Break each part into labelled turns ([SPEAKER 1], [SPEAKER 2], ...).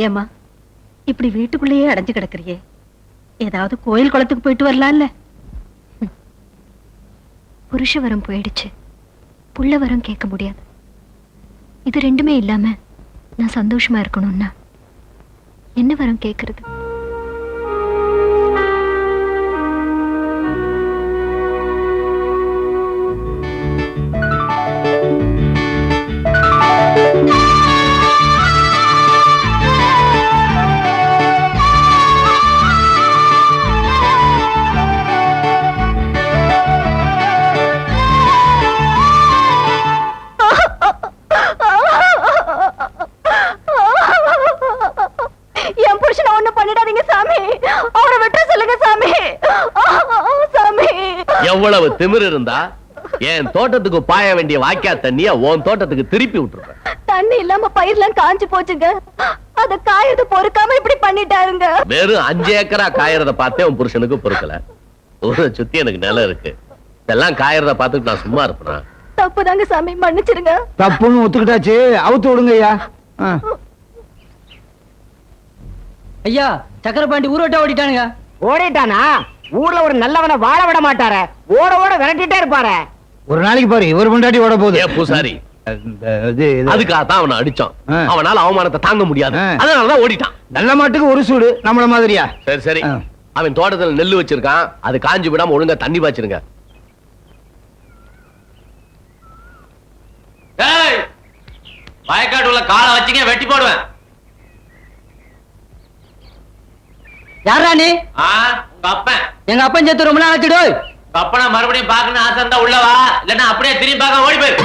[SPEAKER 1] ஏமா இப்படி வீட்டுக்குள்ளேயே அடைஞ்சு கிடக்குறியே, ஏதாவது கோயில் குளத்துக்கு போயிட்டு வரலாம்ல?
[SPEAKER 2] புருஷ வரம் போயிடுச்சு, புள்ள வரம் கேட்க முடியாது. இது ரெண்டுமே இல்லாம நான் சந்தோஷமா இருக்கணும்னா என்ன வரம் கேட்கறது?
[SPEAKER 3] எவ்வளவு திமிரு இருந்தா என் தோட்டத்துக்கு பாய வேண்டிய வாய்க்கா தண்ணிய உன் தோட்டத்துக்கு திருப்பி விட்டுருவேன்.
[SPEAKER 1] தண்ணி இல்லாம பயிர்லாம் காஞ்சு போச்சுங்க, அத காயது பொறுக்காம இப்படி பண்ணிட்டாருங்க.
[SPEAKER 3] வெறும் 5 ஏக்கரா காயறத பார்த்தே உன் புருஷனுக்கு பொறுக்கல. ஒரு சுத்தி எனக்கு நிலம் இருக்கு, இதெல்லாம் காயறத பார்த்துட்டு நான் சும்மா இருப்பேன்.
[SPEAKER 1] தப்புதாங்க சாமி, மன்னிச்சிருங்க.
[SPEAKER 4] தப்புன்னு ஒத்துக்கிட்டாச்சு, அவுத்து விடுங்க ஐயா.
[SPEAKER 5] ஐயா சக்கரபாண்டி ஊரோட்ட ஓடிட்டானுங்க.
[SPEAKER 6] ஓடிட்டானா? ஊர்ல ஒரு நல்லவனை வாழ விட மாட்டார, ஓட ஓட விரட்டிட்டே இருப்பாரு.
[SPEAKER 4] ஒரு நாளைக்கு பாரு ஒரு பொண்டாட்டி ஓட போகுது.
[SPEAKER 3] பூசாரி அதுக்காகத்தான் அவனை அடிச்சான். அவனால அவமானத்தை தாங்க முடியாது, அதனாலதான் ஓடிட்டான்.
[SPEAKER 4] நல்ல மாட்டுக்கு ஒரு சூடு, நம்மள மாதிரியா?
[SPEAKER 3] சரி சரி, அவன் தோட்டத்துல நெல்லு வச்சிருக்கான், அது காஞ்சி விடாம ஒழுங்கா தண்ணி பாய்ச்சிருங்க. வயக்காட்டுல காலை வச்சுங்க, வெட்டி போடுவேன்.
[SPEAKER 5] யாரா நீ?
[SPEAKER 3] உங்க அப்பன்.
[SPEAKER 5] எங்க அப்பன் சேர்த்து ரொம்ப நாள் ஆச்சுடு.
[SPEAKER 3] அப்பனா மறுபடியும் பாக்கணும் ஆசை இருந்தா உள்ளவா, இல்லன்னா அப்படியே திரும்பி பார்க்க ஓடி போயிரு.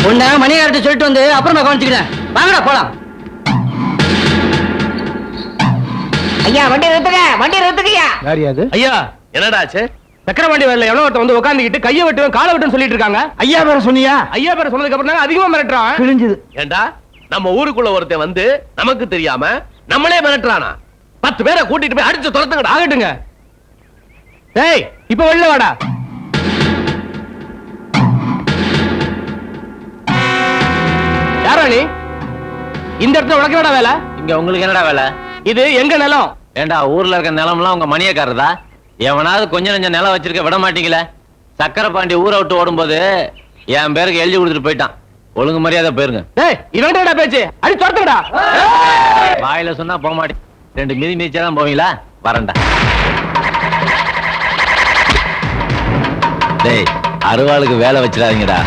[SPEAKER 5] உன்ன மணியார்ட்ட சொல்லிட்டு வந்து அப்புறமா கவனிச்சுக்கிறேன். வாங்கடா போலாம்.
[SPEAKER 6] ஐயா வண்டி நிறுத்துங்க, வண்டி நிறுத்துங்கய்யா.
[SPEAKER 4] யாரியாது?
[SPEAKER 3] ஐயா என்னடா ஆச்சு?
[SPEAKER 7] சக்கரவண்டி வேலை எவ்வளவு ஒருத்தன் வந்து உட்காந்துக்கிட்டு கையை வெட்டுவேன் காலை வெட்டுன்னு சொல்லிட்டு இருக்காங்க.
[SPEAKER 4] ஐயா பேர சொன்னியா?
[SPEAKER 7] ஐயா பேரை சொன்னதுக்கு அப்புறம் தான் அதிகமா மிரட்டுறான்.
[SPEAKER 4] கிழிஞ்சது.
[SPEAKER 3] ஏண்டா நம்ம ஊருக்குள்ள ஒருத்தன் வந்து நமக்கு தெரியாம நம்மளே மிரட்டுறானா? 10 பேரை கூட்டிட்டு போய் அடிச்சு துரத்துங்கடா.
[SPEAKER 7] ஆகட்டுங்க. டேய் இப்ப வெளில வாடா. யாரா நீ? இந்த இடத்துல உனக்கு என்னடா வேலை?
[SPEAKER 3] இங்க உங்களுக்கு என்னடா வேலை?
[SPEAKER 7] இது எங்க நிலம்.
[SPEAKER 3] ஏண்டா ஊர்ல இருக்க நிலம்லாம் உங்க மணியக்காரதா? எவனாவது கொஞ்சம் நெஞ்சம் நிலம் வச்சிருக்க விட மாட்டீங்களே. சக்கரபாண்டி ஊரை விட்டு ஓடும்போது என் பேருக்கு எழுதி கொடுத்துட்டு போயிட்டான். ஒழுங்கு மரியாதை போயிருங்க.
[SPEAKER 7] டேய் இவன்டா பேச்சு, அடி துரத்துங்கடா.
[SPEAKER 3] வாயில சொன்னா போக மாட்டேன், 2 மிதி மிதிச்சாதான் போவீங்களா? வரண்டா. டேய் அருவாளுக்கு வேலை வச்சிடாதீங்கடா.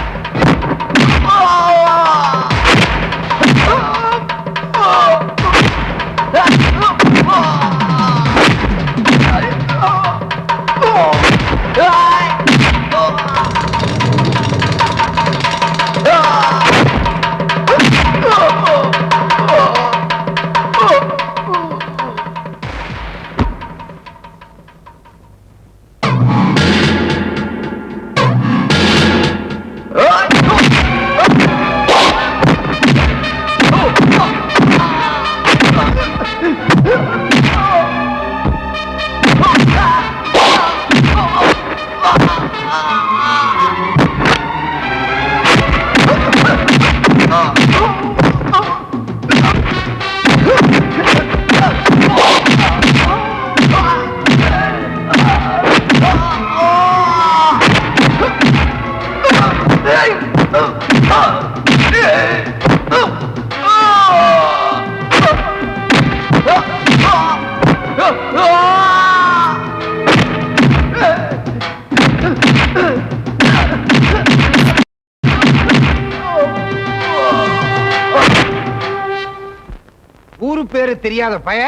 [SPEAKER 4] ஊரு பேரு தெரியாத பய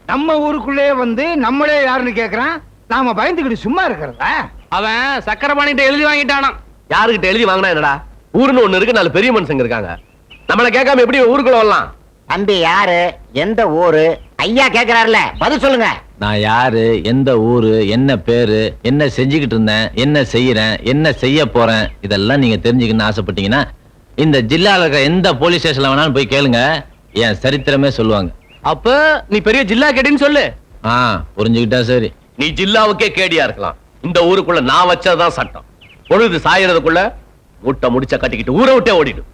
[SPEAKER 4] நம்ம ஊருக்குள்ளே வந்து நம்மளே யாருன்னு கேக்குறான். நாம பயந்துக்கிட்டு சும்மா இருக்கிறதா?
[SPEAKER 7] அவன் சக்கரபாணிகிட்ட எழுதி வாங்கிட்டானா?
[SPEAKER 3] யாருகிட்ட எழுதி வாங்கினா என்னடா? ஊருன்னு ஒண்ணு இருக்கு, 4 பெரிய மனுஷங்க இருக்காங்க. நம்மள கேட்காம எப்படி ஊருக்குள்ள வரலாம்?
[SPEAKER 6] தம்பி யாரு, எந்த ஊரு? ஐயா கேக்குறாருல, பதில் சொல்லுங்க.
[SPEAKER 3] நான் யாரு, எந்த ஊரு, என்ன பேரு, என்ன செஞ்சுக்கிட்டு இருந்தேன், என்ன செய்யறேன், என்ன செய்ய போறேன், இதெல்லாம் நீங்க தெரிஞ்சுக்கணும்னு ஆசைப்பட்டீங்கன்னா இந்த ஜில்லால இருக்க எந்த போலீஸ் ஸ்டேஷன்ல வேணாலும் போய் கேளுங்க, என் சரித்திரமே சொல்லுவாங்க.
[SPEAKER 7] அப்ப நீ பெரிய ஜில்லா கேட்டின்னு சொல்லு.
[SPEAKER 3] புரிஞ்சுக்கிட்டா சரி. நீ ஜில்லாவுக்கே கேடியா இருக்கலாம், இந்த ஊருக்குள்ள நான் வச்சதான் சட்டம். பொழுது சாயறதுக்குள்ள மூட்டை முடிச்ச கட்டிக்கிட்டு ஊரை விட்டே ஓடிடும்.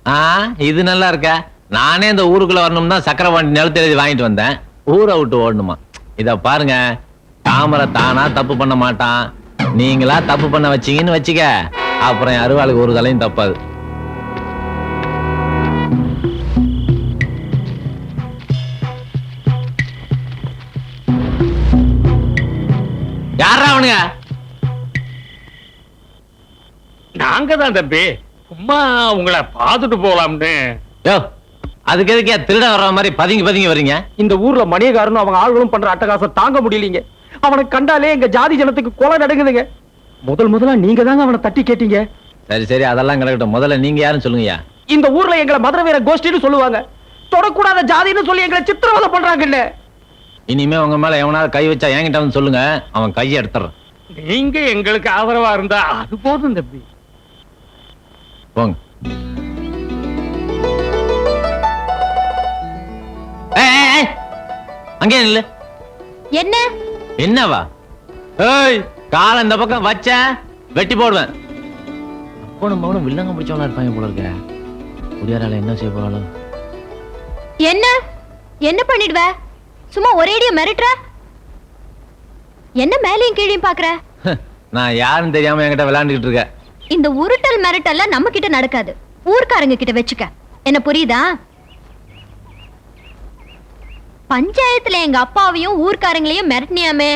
[SPEAKER 3] இது நல்லா இருக்கா? நானே இந்த ஊருக்குள்ள வரணும் தான் சக்கரவாண்டி நிலத்தை எழுதி வாங்கிட்டு வந்தேன். ஊரை விட்டு ஓடணுமா? இத பாருங்க, தாமரை தானா தப்பு பண்ண மாட்டான். நீங்களா தப்பு பண்ண வச்சீங்கன்னு வச்சுக்க, அப்புறம் என் அருவாளுக்கு ஒரு தலையும் தப்பாது. யாரா அவனுங்க?
[SPEAKER 7] நாங்க தான் தம்பி, சும்மா உங்களை பார்த்துட்டு போலாம்னு.
[SPEAKER 3] யோ, அதுக்கு எதுக்கே திருட வர்ற மாதிரி பதுங்கி பதுங்கி வர்றீங்க?
[SPEAKER 6] இந்த ஊர்ல மணியக்காரனும் அவங்க ஆளுகளும் பண்ற அட்டகாசம் தாங்க முடியலீங்க. அவனை கண்டாலே எங்க ஜாதி ஜனத்துக்கு கொலை நடக்குதுங்க. முதல்ல நீங்க தாங்க அவனை தட்டி கேட்டீங்க.
[SPEAKER 3] சரி சரி, அதெல்லாம் கிடக்கட்டும். முதல்ல நீங்க யாருன்னு சொல்லுங்கய்யா.
[SPEAKER 6] இந்த ஊர்ல எங்களை மதுரை வீர கோஷ்டின்னு சொல்லுவாங்க. தொடக்கூடாத ஜாதின்னு சொல்லி எங்களை சித்திரவதை பண்றாங்கல்ல.
[SPEAKER 3] இனிமே உங்க மேல எவனாவது கை வச்சா என்கிட்ட வந்து சொல்லுங்க, அவன் கையை எடுத்துறான்.
[SPEAKER 7] நீங்க எங்களுக்கு ஆதரவா இருந்தா அது போதும் தம்பி.
[SPEAKER 3] போங்க. அங்கே இல்ல
[SPEAKER 2] என்ன
[SPEAKER 3] என்னவா? ஏய், கால இந்த பக்கம் வச்ச வெட்டி போடுவேன். அப்பனும் மகனும் வில்லங்க பிடிச்சவனா இருப்பாங்க போல இருக்க. குடியாரால என்ன செய்ய போறாலும்.
[SPEAKER 2] என்ன என்ன பண்ணிடுவ? சும்மா ஒரேடியா மிரட்டுற? என்ன மேலையும் கீழையும் பாக்குற?
[SPEAKER 3] நான் யாருன்னு தெரியாம என்கிட்ட விளையாண்டுகிட்டு இருக்க.
[SPEAKER 2] இந்த உருட்டல் மிரட்டல்லாம் நம்ம கிட்ட நடக்காது, ஊர்க்காரங்க கிட்ட வச்சுக்க. என்ன புரியுதா? பஞ்சாயத்துல எங்க அப்பாவையும் ஊர்க்காரங்களையும் மிரட்டினியாமே.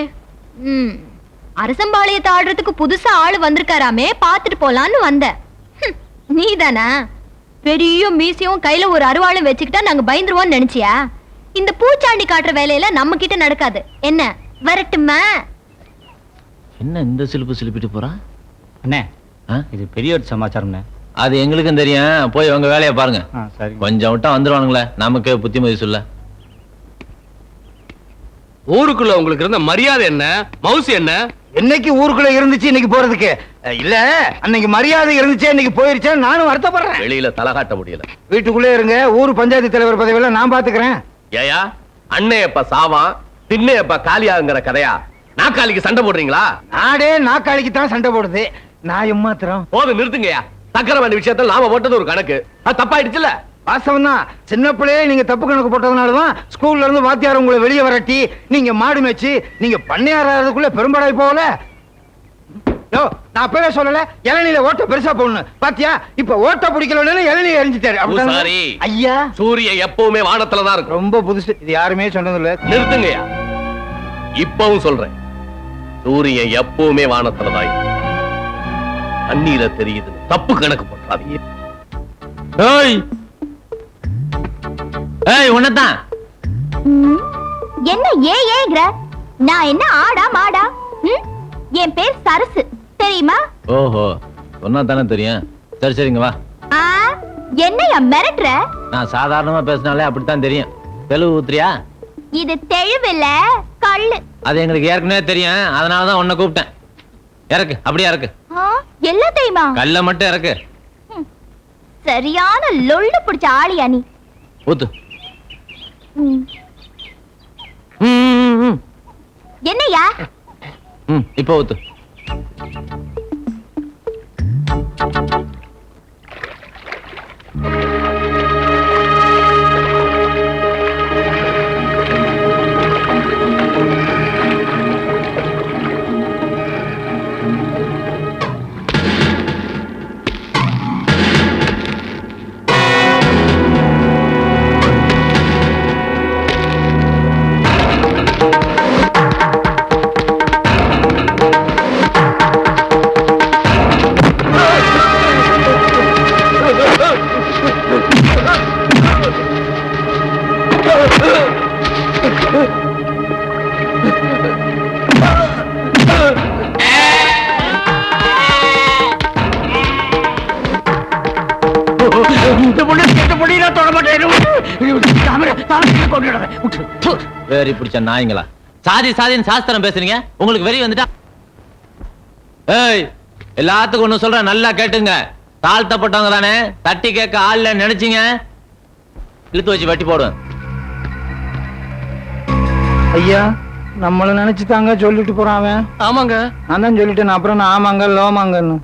[SPEAKER 2] அரசம்பாளையத்தை ஆடுறதுக்கு புதுசா ஆளு வந்திருக்காராமே, பாத்துட்டு போலான்னு வந்த. நீதானா? பெரிய மீசியும் கையில ஒரு அருவாளும் வச்சுக்கிட்டா நாங்க பயந்துருவோம்னு நினைச்சியா? இந்த பூச்சாண்டி காட்டுற வேலையில நம்ம கிட்ட நடக்காது. என்ன வரட்டுமா?
[SPEAKER 3] என்ன இந்த சிலுப்பு சிலுப்பிட்டு போறான்?
[SPEAKER 6] அண்ணே,
[SPEAKER 3] ஆ?
[SPEAKER 6] இது பெரிய ஒரு சமாச்சாரம்ண்ணே.
[SPEAKER 3] அது எங்களுக்கும் தெரியும். போய் உங்க வேலையை பாருங்க.
[SPEAKER 6] சரி.
[SPEAKER 3] கொஞ்சம் விட்டா வந்துருவானுங்களே, நமக்கு புத்திமதி சொல்ல.
[SPEAKER 7] ஊருக்குள்ள உங்களுக்கு இருந்த மரியாதை என்ன, மவுசு என்ன?
[SPEAKER 4] என்னைக்கு ஊருக்குள்ள இருந்துச்சு இன்னைக்கு போறதுக்கு? இல்ல, அன்னைக்கு மரியாதை இருந்துச்சு இன்னைக்கு போயிருச்சா நானும் வருத்தப்படுறேன்.
[SPEAKER 3] வெளியில தலை காட்ட முடியல.
[SPEAKER 4] வீட்டுக்குள்ளே இருங்க, ஊர் பஞ்சாயத்து தலைவர் பதவியெல்லாம் நான் பாத்துக்கிறேன்.
[SPEAKER 7] ஏயா, அண்ணே எப்ப சாவான், திண்ணே எப்ப காலியாகுங்கிற கதையா? நாக்காளிக்கு சண்டை போடுறீங்களா?
[SPEAKER 4] நாடே நாக்காளிக்கு தான் சண்டை போடுது, நான் எம்மாத்திரம்.
[SPEAKER 7] போதும், நிறுத்துங்கயா. சக்கரவண்டி விஷயத்துல நாம போட்டது ஒரு கணக்கு, அது தப்பாயிடுச்சுல.
[SPEAKER 4] வாஸ்தவம் தான். சின்ன பிள்ளையே நீங்க தப்பு கணக்கு போட்டதுனாலதான் ஸ்கூல்ல இருந்து வாத்தியார் உங்களை வெளியே வரட்டி நீங்க மாடு மேய்ச்சி நீங்க பண்ணையாறதுக்குள்ள பெரும்பாடாய் போகல. யோ, நான் அப்பவே சொல்லல இளநீல ஓட்ட பெருசா போடணும். பாத்தியா, இப்ப ஓட்ட பிடிக்கலன்னு இளநீ எரிஞ்சிட்டாரு.
[SPEAKER 7] சாரி
[SPEAKER 4] ஐயா,
[SPEAKER 7] சூரியன் எப்பவுமே வானத்துலதான் இருக்கும்.
[SPEAKER 4] ரொம்ப புதுசு, இது யாருமே சொன்னது இல்ல.
[SPEAKER 7] நிறுத்துங்கயா. இப்பவும் சொல்றேன், சூரியன் எப்பவுமே வானத்துலதான் இருக்கும். தண்ணீர தெரியுது, தப்பு கணக்கு போட்டாதீங்க.
[SPEAKER 3] ஏய் ஏய், உன்னதான்.
[SPEAKER 2] என்ன ஏங்கிற? நான் என்ன ஆடா மாடா? என் பேர் சரசு, தெரியுமா?
[SPEAKER 3] ஓஹோ, சொன்னா தானே தெரியும். சரி சரிங்க வா.
[SPEAKER 2] என்னையா மிரட்டுற?
[SPEAKER 3] நான் சாதாரணமா பேசினாலே அப்படித்தான் தெரியும். தெளிவு ஊத்துறியா?
[SPEAKER 2] இது தெளிவில்ல, கள்ளு.
[SPEAKER 3] அது எங்களுக்கு ஏற்கனவே தெரியும், அதனாலதான் உன்னை கூப்பிட்டேன். இறக்கு, அப்படியே இறக்கு.
[SPEAKER 2] எல்லாம் தெரியுமா?
[SPEAKER 3] கல்ல மட்டும் இறக்கு.
[SPEAKER 2] சரியான லொள்ளு பிடிச்ச ஆளியா நீ.
[SPEAKER 3] ஊத்து.
[SPEAKER 2] என்னையா?
[SPEAKER 3] இப்ப ஊத்து. வேறி பிடிச்ச நாய்ங்களா? சாதி சாதின்னு சாஸ்திரம் பேசுறீங்க, உங்களுக்கு வெறி வந்துட்டா? ஏய், எல்லாத்துக்கும் ஒண்ணு சொல்றேன், நல்லா கேட்டுங்க. தாழ்த்தப்பட்டவங்க தானே, தட்டி கேட்க ஆள்ல நினைச்சீங்க, இழுத்து வச்சு வெட்டி போடுவேன்.
[SPEAKER 4] ஐயா, நம்மள நினைச்சுதாங்க சொல்லிட்டு போறான் அவன்.
[SPEAKER 7] ஆமாங்க,
[SPEAKER 4] நான் தான் சொல்லிட்டேன், அப்புறம் நான் ஆமாங்க லோமாங்கன்னு.